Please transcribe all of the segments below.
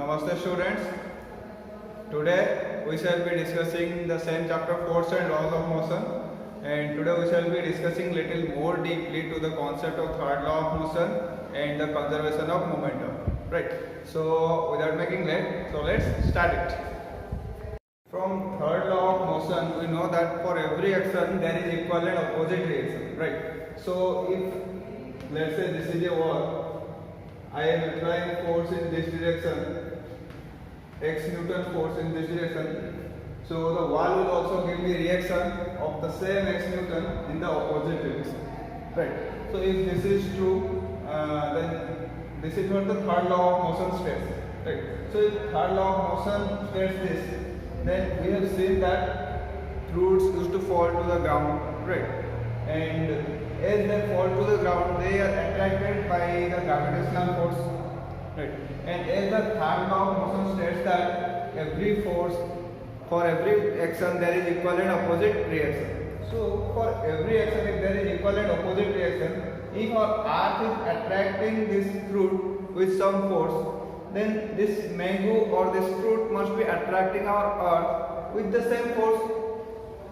Namaste students. Today we shall be discussing the same chapter force and laws of motion, and today we shall be discussing little more deeply to the concept of third law of motion and the conservation of momentum. Right. So without making late, let's start it. From third law of motion we know that for every action there is equal and opposite reaction. Right. So if let's say this is a wall, I am applying force in this direction, x Newton force in this direction. So the wall will also give me reaction of the same x Newton in the opposite direction. Right. So if this is true, then this is what the third law of motion states. Right. So if third law of motion states this, then we have seen that fruits used to fall to the ground. Right. And as they fall to the ground, they are attracted by the gravitational force. Right. And as the third law of motion states that every force, for every action there is equal and opposite reaction. So for every action, if there is equal and opposite reaction, if our earth is attracting this fruit with some force, then this mango or this fruit must be attracting our earth with the same force.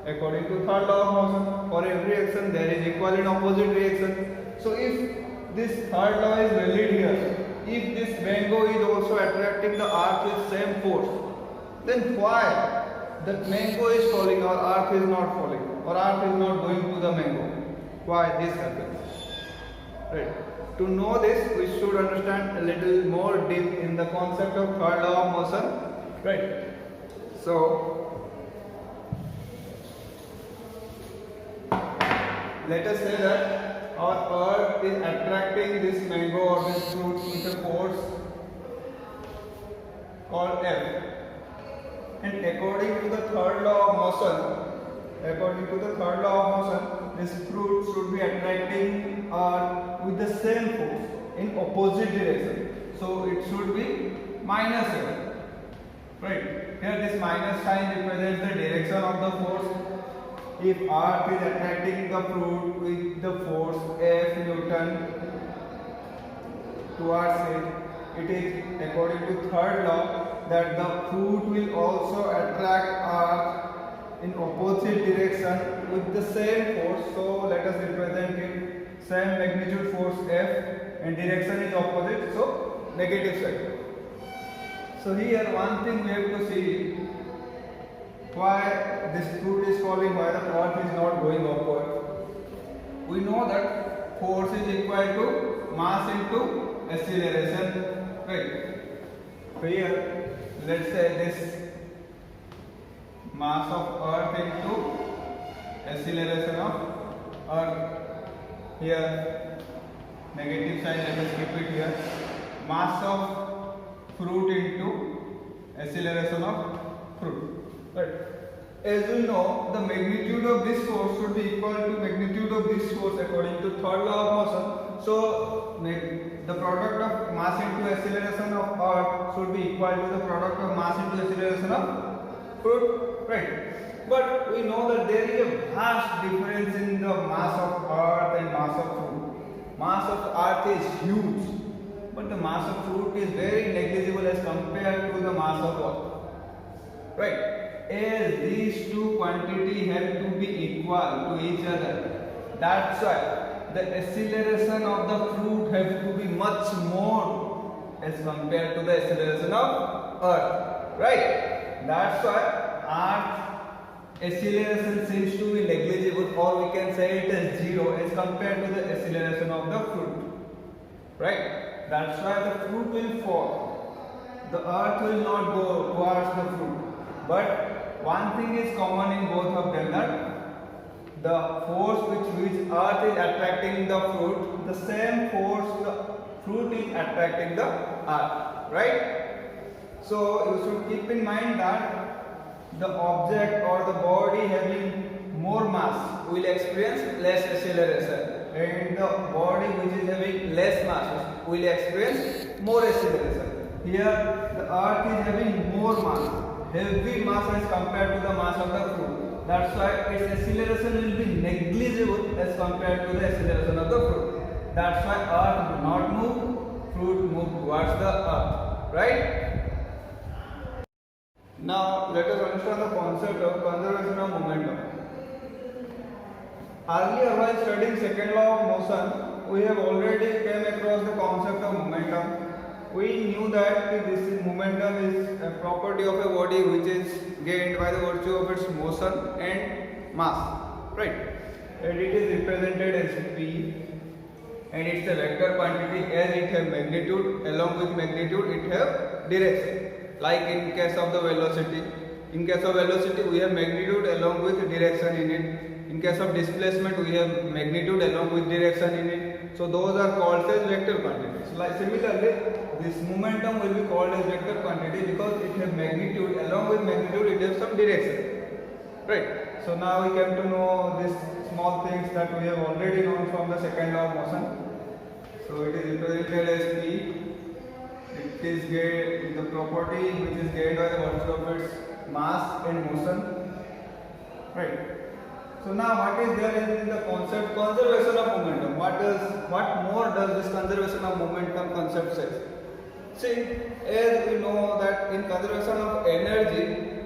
According to third law of motion, for every action there is equal and opposite reaction. So if this third law is valid here, if this mango is also attracting the earth with same force, then why that mango is falling or earth is not falling, or earth is not going to the mango? Why this happens? Right. To know this, we should understand a little more deep in the concept of third law of motion. Right. So let us say that our earth is attracting this mango or this fruit with a force called F. And according to the third law of motion, this fruit should be attracting earth with the same force in opposite direction. So it should be minus F. Right. Here this minus sign represents the direction of the force. If earth is attracting the fruit with the force F Newton towards it, it is according to third law that the fruit will also attract earth in opposite direction with the same force. So let us represent it same magnitude force F and direction is opposite, so negative side. So here one thing we have to see, why this fruit is falling, why the earth is not going upward. We know that force is equal to mass into acceleration. Right. So here, let's say this mass of earth into acceleration of earth. Here, negative sign, let us keep it here. Mass of fruit into acceleration of fruit. Right. As we know, the magnitude of this force should be equal to magnitude of this force according to third law of motion. So the product of mass into acceleration of earth should be equal to the product of mass into acceleration of fruit. Right. But we know that there is a vast difference in the mass of earth and mass of fruit. Mass of earth is huge, but the mass of fruit is very negligible as compared to the mass of earth. Right. As these two quantities have to be equal to each other, that's why the acceleration of the fruit has to be much more as compared to the acceleration of earth. Right? That's why earth acceleration seems to be negligible, or we can say it as zero as compared to the acceleration of the fruit. Right? That's why the fruit will fall. The earth will not go towards the fruit. But one thing is common in both of them, that the force which earth is attracting the fruit, the same force the fruit is attracting the earth. Right? So you should keep in mind that the object or the body having more mass will experience less acceleration, and the body which is having less mass will experience more acceleration. Here the earth is having more mass, heavy mass as compared to the mass of the fruit. That's why its acceleration will be negligible as compared to the acceleration of the fruit. That's why earth do not move, fruit move towards the earth, right? Now let us understand the concept of conservation of momentum. Earlier while studying second law of motion, we have already came across the concept of momentum. We knew that this momentum is a property of a body which is gained by the virtue of its motion and mass, right? And it is represented as P, and it's a vector quantity as it has magnitude. Along with magnitude it have direction. Like in case of the velocity, we have magnitude along with direction in it. In case of displacement, we have magnitude along with direction in it. So those are called as vector quantities. Like similarly, this momentum will be called as vector quantity because it has magnitude. Along with magnitude, it has some direction. Right. So now we came to know these small things that we have already known from the second law of motion. So it is represented as P. It is the property which is gained by the virtue of its mass and motion. Right. So now what is there in the concept conservation of momentum? What more does this conservation of momentum concept say? See, as we know that in conservation of energy,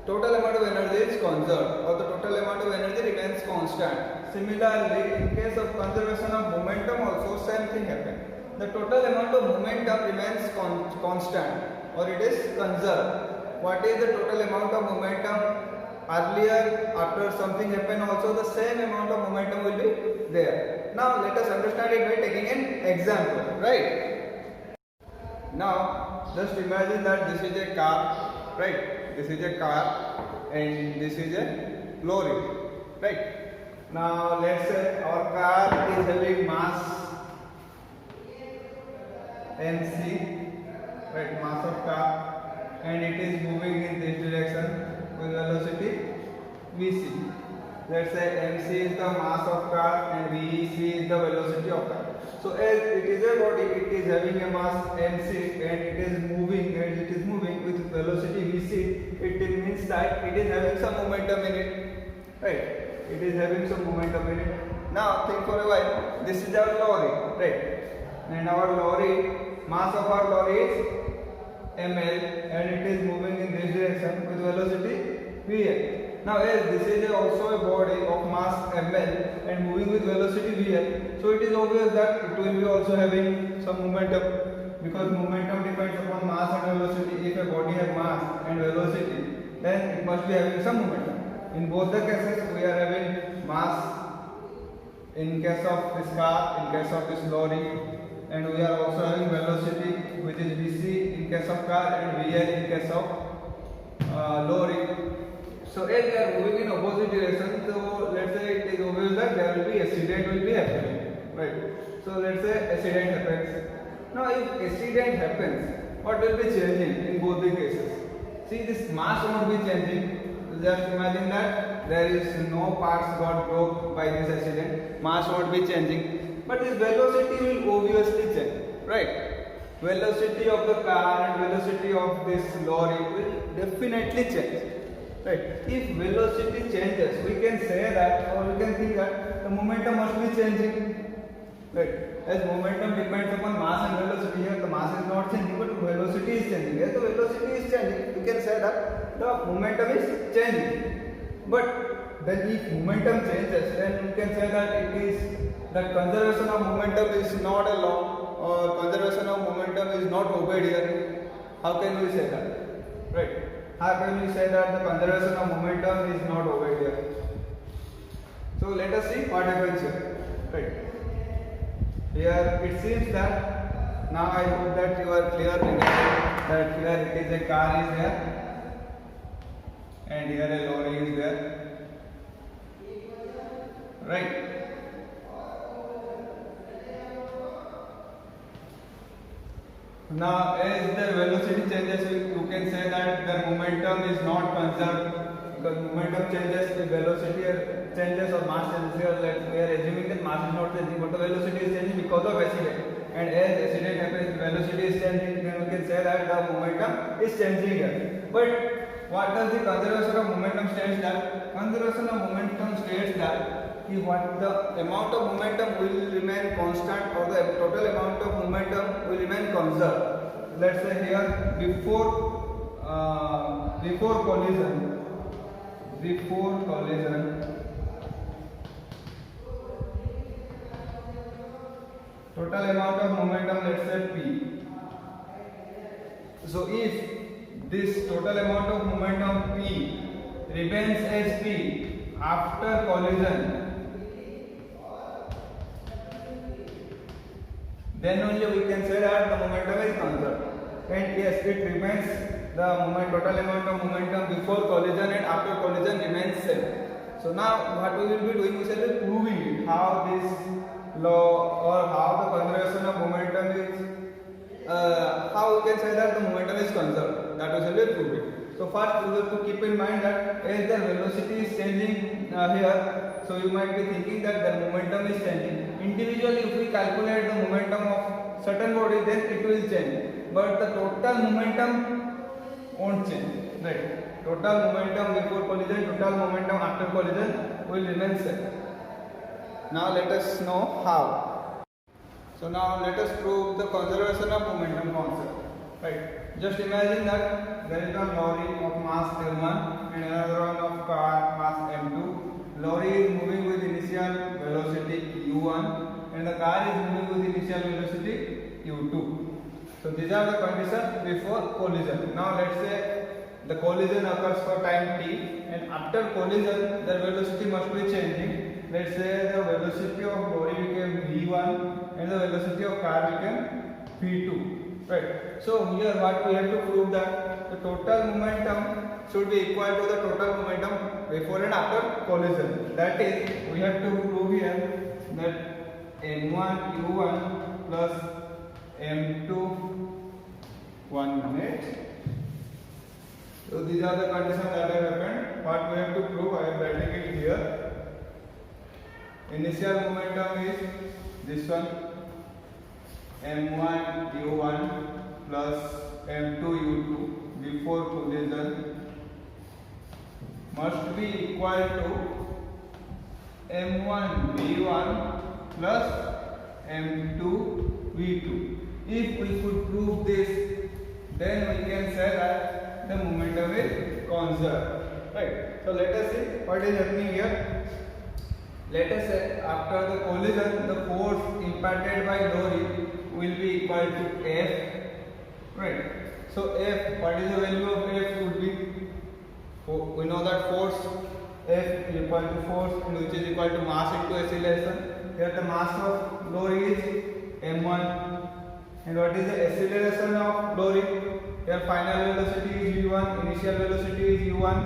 total amount of energy is conserved or the total amount of energy remains constant. Similarly, in case of conservation of momentum also same thing happens. The total amount of momentum remains constant or it is conserved. What is the total amount of momentum? Earlier, after something happened also the same amount of momentum will be there. Now let us understand it by taking an example, right? Now just imagine that this is a car, right? This is a car and this is a lorry, right? Now let's say our car is having mass mc, right, mass of car, and it is moving in this direction with velocity vc. Let's say mc is the mass of car and vec is the velocity of car. So as it is a body, it is having a mass mc and it is moving with velocity vc. It means that it is having some momentum in it, right? It is having some momentum in it. Now think for a while. This is our lorry, right? And our lorry, mass of our lorry is ml and it is moving in this direction with velocity vl. Now as this is also a body of mass ml and moving with velocity vl, so it is obvious that it will be also having some momentum because momentum depends upon mass and velocity. If a body has mass and velocity, then it must be having some momentum. In both the cases we are having mass in case of this car, in case of this lorry, and we are also having velocity which is vc in case of car and vl in case of lorry. So as they are moving in opposite direction, so let's say it is obvious that there will be accident will be happening, right? So let's say accident happens. Now if accident happens, what will be changing in both the cases? See, this mass won't be changing. Just imagine that there is no parts got broke by this accident. Mass won't be changing, but this velocity will obviously change, right? Velocity of the car and velocity of this lorry will definitely change, right? If velocity changes, we can say that, or we can think that the momentum must be changing, right? As momentum depends upon mass and velocity, here the mass is not changing but velocity is changing. As the velocity is changing, we can say that the momentum is changing. But then if momentum changes, then we can say that it is that conservation of momentum is not a law or conservation of momentum is not obeyed here. How can we say that? Right? How can we say that the conservation of momentum is not obeyed here? So let us see what happens here. Right? Here it seems that now I hope that you are clear that here it is a car is there and here a lorry is there, right? Now as the velocity changes, you can say that the momentum is not conserved because momentum changes, the velocity changes or mass changes. Here we are assuming that mass is not changing but the velocity is changing because of accident, and as accident happens velocity is changing, then we can say that the momentum is changing here. But what does the conservation of momentum states that? Conservation of momentum states that what the amount of momentum will remain constant or the total amount of momentum will remain conserved. Let's say here before before collision, total amount of momentum, let's say P. So if this total amount of momentum P remains as P after collision, then only we can say that the momentum is conserved. And yes, it remains the total amount of momentum before collision and after collision remains same. So now what we will be doing, we shall be proving it, how this law or how the conservation of momentum is, how we can say that the momentum is conserved, that we shall be proving. So first we have to keep in mind that as the velocity is changing here, so you might be thinking that the momentum is changing. Individually, if we calculate the momentum of certain body, then it will change, but the total momentum won't change, right? Total momentum before collision, total momentum after collision will remain same. Now let us know how. So now let us prove the conservation of momentum concept, right? Just imagine that there is a lorry of mass M1 and another one of car mass M2. Lorry is moving with initial velocity u1 and the car is moving with initial velocity u2. So these are the conditions before collision. Now let's say the collision occurs for time t, and after collision the velocity must be changing. Let's say the velocity of lorry became v1 and the velocity of car became v2, right? So here what we have to prove, that the total momentum should be equal to the total momentum before and after collision. That is, we have to prove here that m1 u1 plus m2 1 minute. So these are the conditions that have happened. What we have to prove, I am writing it here. Initial momentum is this one, m1 u1 plus m2 u2 before collision must be equal to m1 v1 plus m2 v2. If we could prove this, then we can say that the momentum is conserved, right? So let us see what is happening here. Let us say after the collision, the force imparted by lorry will be equal to F, right? So F, what is the value of F would be, we know that force F is equal to force, and which is equal to mass into acceleration. Here the mass of lorry is m1, and what is the acceleration of lorry? Here final velocity is v1, initial velocity is u1.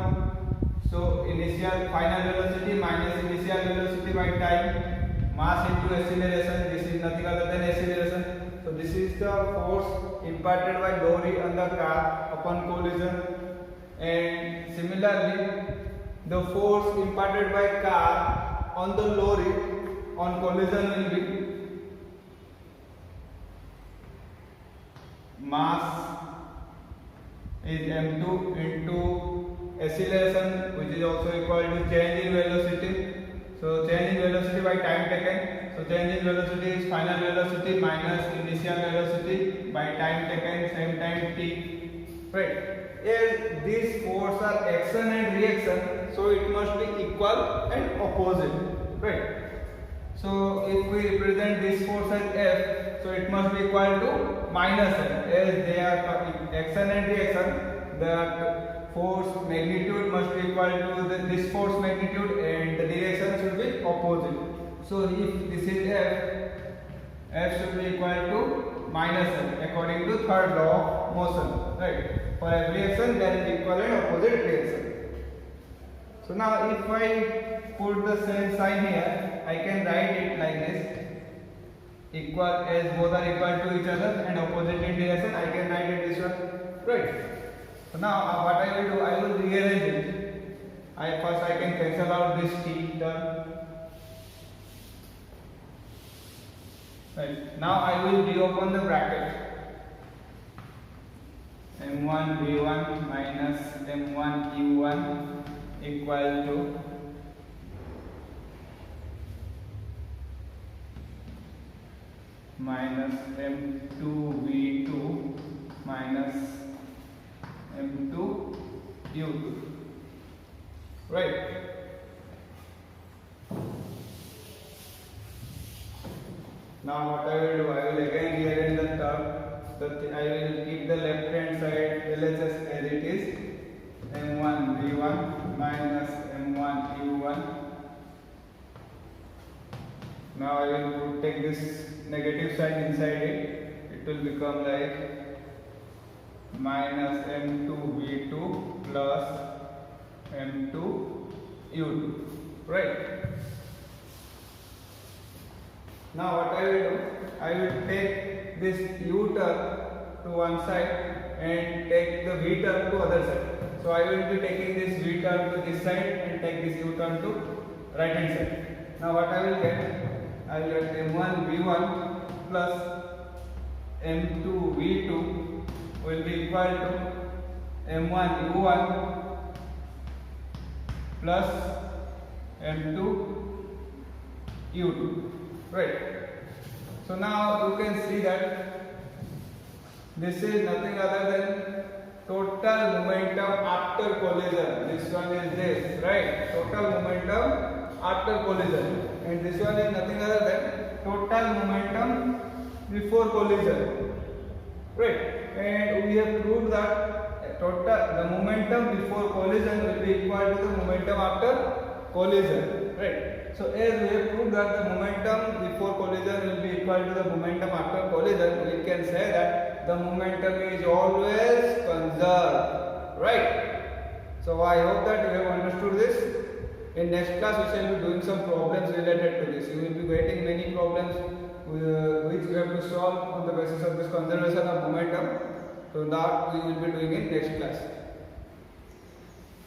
So initial final velocity minus initial velocity by time, mass into acceleration. This is nothing other than acceleration. So this is the force imparted by lorry on the car upon collision, and similarly the force imparted by car on the lorry on collision will be mass is m2 into acceleration, which is also equal to change in velocity. So change in velocity by time taken. So change in velocity is final velocity minus initial velocity by time taken, same time t, right? As these forces are action and reaction, so it must be equal and opposite, right? So if we represent this force as F, so it must be equal to minus F, as they are action and reaction. The force magnitude must be equal to this force magnitude, and the direction should be opposite. So if this is F, F should be equal to minus F according to third law of motion, right? For every action there is equal and opposite reaction. So now if I put the same sign here, I can write it like this: equal, as both are equal to each other and opposite in direction, I can write it this one, right? So now what I will do, I will rearrange it. First I can cancel out this t term. Right. Now I will reopen the bracket. m1 v1 minus m1 u1 equal to minus m2 v2 minus m2 u2. Right? Now what I will do, I will again rearrange the term. I will keep the left hand side LHS as it is, m1 v1 minus m1 u1. Now I will take this negative sign inside it. It will become like minus m2 v2 plus m2 u2. Right? Now what I will do, I will take this u term to one side and take the v term to other side. So I will be taking this v term to this side and take this u term to right hand side. Now what I will get, I will get m1 v1 plus m2 v2 will be equal to m1 u1 plus m2 u2. Right. So now you can see that this is nothing other than total momentum after collision. This one is this, right? Total momentum after collision, and this one is nothing other than total momentum before collision. Right? And we have proved that the momentum before collision will be equal to the momentum after collision. Right? So as we have proved that the momentum before collision will be equal to the momentum after collision, we can say that the momentum is always conserved. Right? So I hope that you have understood this. In next class we shall be doing some problems related to this. You will be getting many problems which you have to solve on the basis of this conservation of momentum. So that we will be doing in next class.